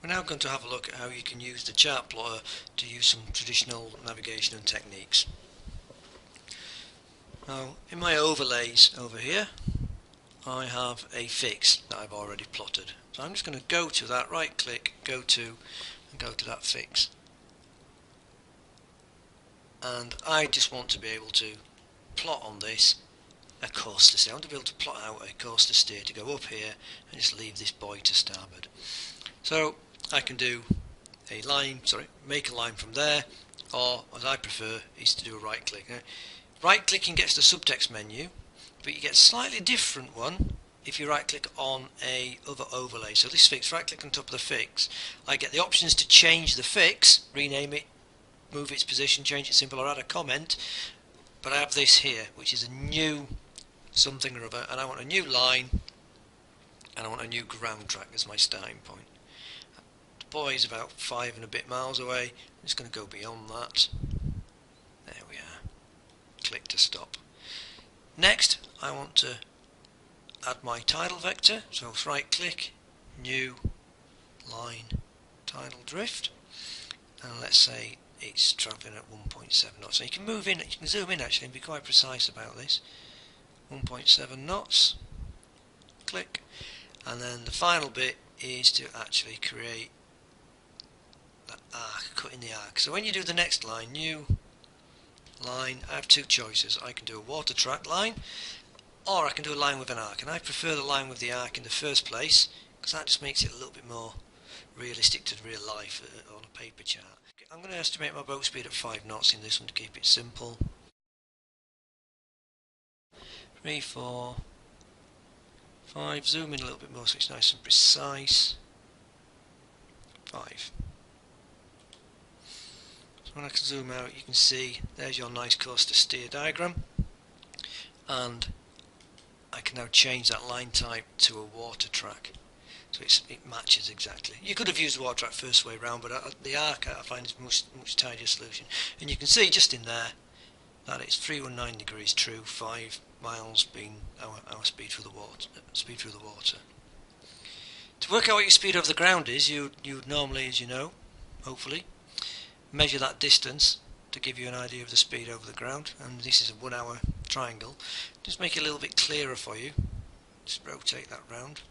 We're now going to have a look at how you can use the chart plotter to use some traditional navigation and techniques. Now, in my overlays over here, I have a fix that I've already plotted. So I'm just going to go to that, right click, go to, and go to that fix. And I just want to be able to plot on this a course to steer. I want to be able to plot out a course to steer to go up here and just leave this buoy to starboard. So I can do a line, make a line from there, or as I prefer is to do a right click. Now, right clicking gets the subtext menu, but you get a slightly different one if you right click on a other overlay. So this fix, right click on top of the fix, I get the options to change the fix, rename it, move its position, change it symbol, or add a comment. But I have this here, which is a new something or other, and I want a new line and I want a new ground track as my starting point. The buoy is about 5 and a bit miles away. I'm just going to go beyond that. There we are. Click to stop. Next, I want to add my tidal vector, so right click, new line, tidal drift, and let's say it's travelling at 1.7 knots. So you can move in, you can zoom in actually and be quite precise about this. 1.7 knots, click, and then the final bit is to actually create that arc, cutting the arc. So when you do the next line, new line, I have two choices. I can do a water track line, or I can do a line with an arc, and I prefer the line with the arc in the first place because that just makes it a little bit more realistic to real life on a paper chart. I'm going to estimate my boat speed at 5 knots in this one to keep it simple. 3, 4, 5, zoom in a little bit more so it's nice and precise. 5. So when I can zoom out, you can see there's your nice course to steer diagram, and I can now change that line type to a water track, so it matches exactly. You could have used the water track first way round, but the arc I find is a much tidier solution. And you can see just in there that it's 319 degrees true, 5 miles being our speed through the water. To work out what your speed over the ground is, you would normally, as you know, hopefully, measure that distance to give you an idea of the speed over the ground, and this is a 1 hour triangle. Just make it a little bit clearer for you. Just rotate that round.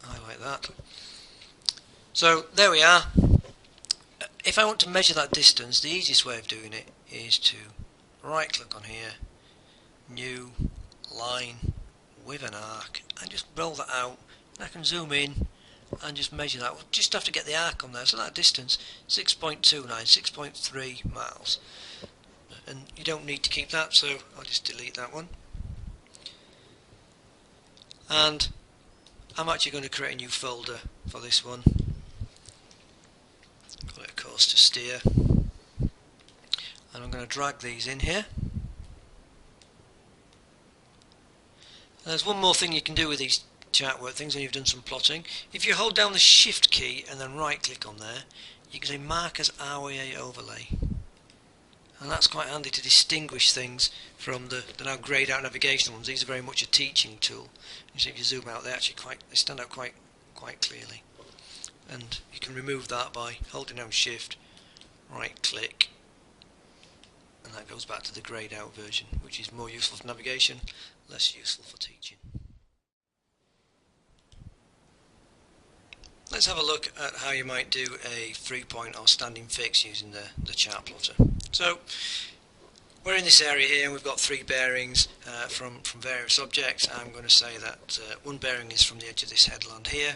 Highlight that. So there we are. If I want to measure that distance, the easiest way of doing it is to right click on here, new line with an arc, and just roll that out, and I can zoom in and just measure that. We'll just have to get the arc on there, so that distance 6.29, 6.3 miles, and you don't need to keep that, so I'll just delete that one. And I'm actually going to create a new folder for this one, call it a course to steer, and I'm going to drag these in here. There's one more thing you can do with these chart work things when you've done some plotting. If you hold down the shift key and then right click on there, you can say mark as RYA overlay, and that's quite handy to distinguish things from the now greyed out navigation ones. These are very much a teaching tool. You see, if you zoom out, they stand out quite clearly, and you can remove that by holding down shift, right click, and that goes back to the greyed out version, which is more useful for navigation, less useful for teaching. Let's have a look at how you might do a 3-point or standing fix using the chart plotter. So we're in this area here and we've got 3 bearings from various objects. I'm going to say that one bearing is from the edge of this headland here.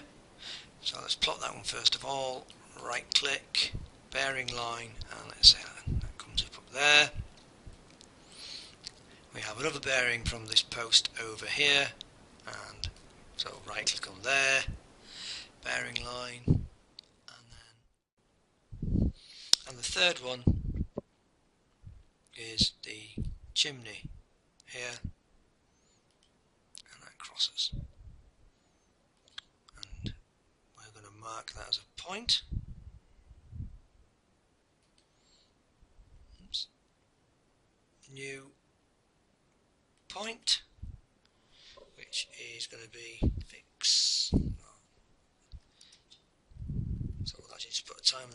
So let's plot that one first of all. Right click, bearing line, and let's say that comes up there. We have another bearing from this post over here, and so right click on there, bearing line, and the third one is the chimney here, and that crosses, and we're going to mark that as a point. Oops. New point, which is going to be fix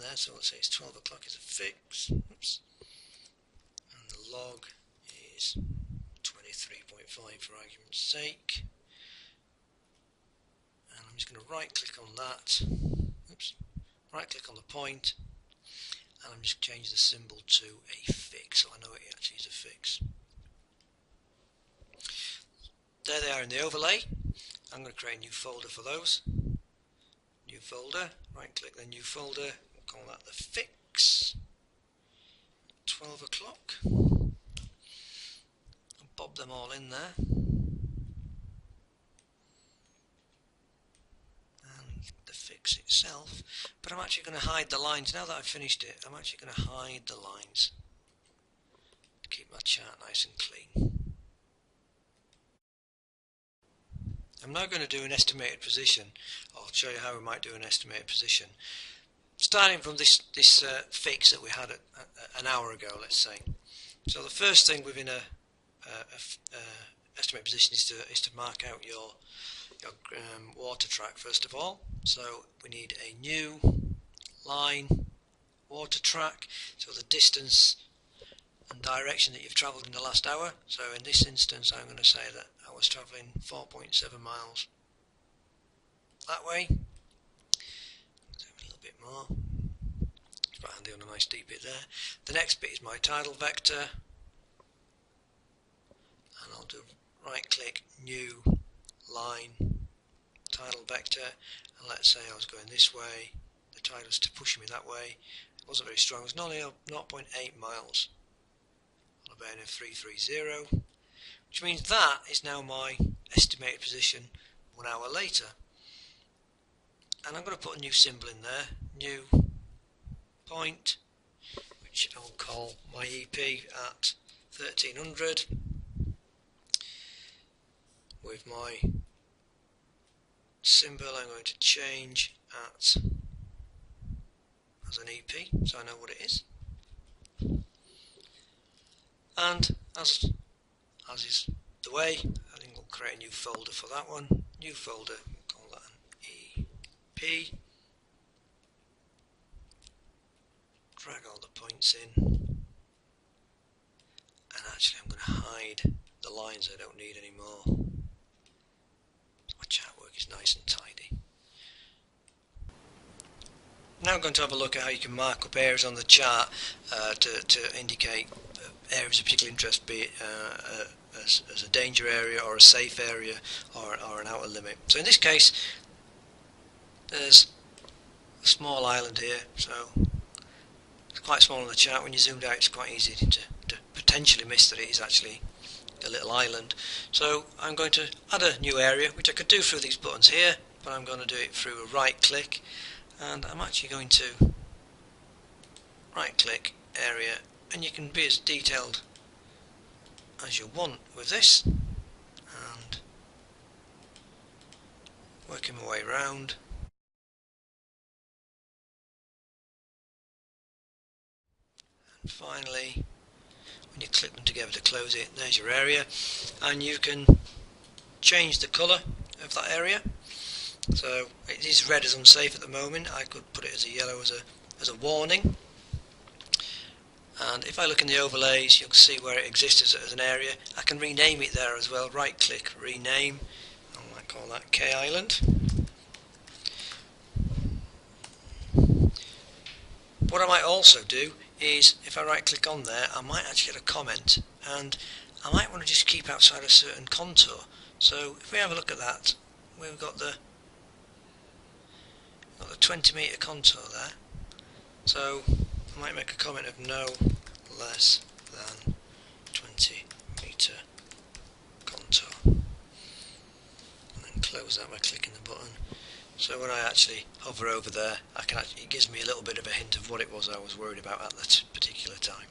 there, so let's say it's 12 o'clock is a fix. Oops. And the log is 23.5 for argument's sake. And I'm just going to right click on that. Oops. Right click on the point, and I'm just change the symbol to a fix so I know it actually is a fix. There they are in the overlay. I'm going to create a new folder for those. New folder, right click the new folder, we'll call that the fix. 12 o'clock. I'll bob them all in there. And the fix itself. But I'm actually going to hide the lines. Now that I've finished it, I'm actually going to hide the lines to keep my chart nice and clean. I'm now going to do an estimated position. I'll show you how we might do an estimated position. Starting from this fix that we had an hour ago, let's say. So the first thing within a estimated position is to mark out your water track first of all. So we need a new line water track. So the distance and direction that you've travelled in the last hour. So in this instance I'm going to say that I was travelling 4.7 miles that way. Do a little bit more. It's quite handy on a nice deep bit there. The next bit is my tidal vector, and I'll do right click, new line, tidal vector, and let's say I was going this way, the tide was pushing me that way. It wasn't very strong, it was only 0.8 miles. On a bearing of 330, which means that is now my estimated position 1 hour later. And I'm going to put a new symbol in there, new point, which I'll call my EP at 1300, with my symbol I'm going to change as an EP so I know what it is. And as is the way, I think we'll create a new folder for that one. New folder, we'll call that an EP. Drag all the points in. And actually I'm going to hide the lines I don't need anymore. My chart work is nice and tidy. Now I'm going to have a look at how you can mark up areas on the chart to indicate areas of particular interest, be it as a danger area or a safe area or an outer limit. So in this case there's a small island here, so it's quite small on the chart. When you zoomed out it's quite easy to potentially miss that it is actually a little island. So I'm going to add a new area, which I could do through these buttons here, but I'm going to do it through a right click, and I'm actually going to right click area, and you can be as detailed as you want with this, and working my way around. And finally, when you click them together to close it, there's your area, and you can change the colour of that area. So it is red as unsafe at the moment. I could put it as a yellow as a warning. And if I look in the overlays, you'll see where it exists as an area. I can rename it there as well. Right click, rename. I might call that K Island. What I might also do is, if I right click on there, I might actually get a comment, and I might want to just keep outside a certain contour. So if we have a look at that, we've got the 20 metre contour there. So I might make a comment of no less than 20 metre contour, and then close that by clicking the button. So when I actually hover over there, it gives me a little bit of a hint of what it was I was worried about at that particular time.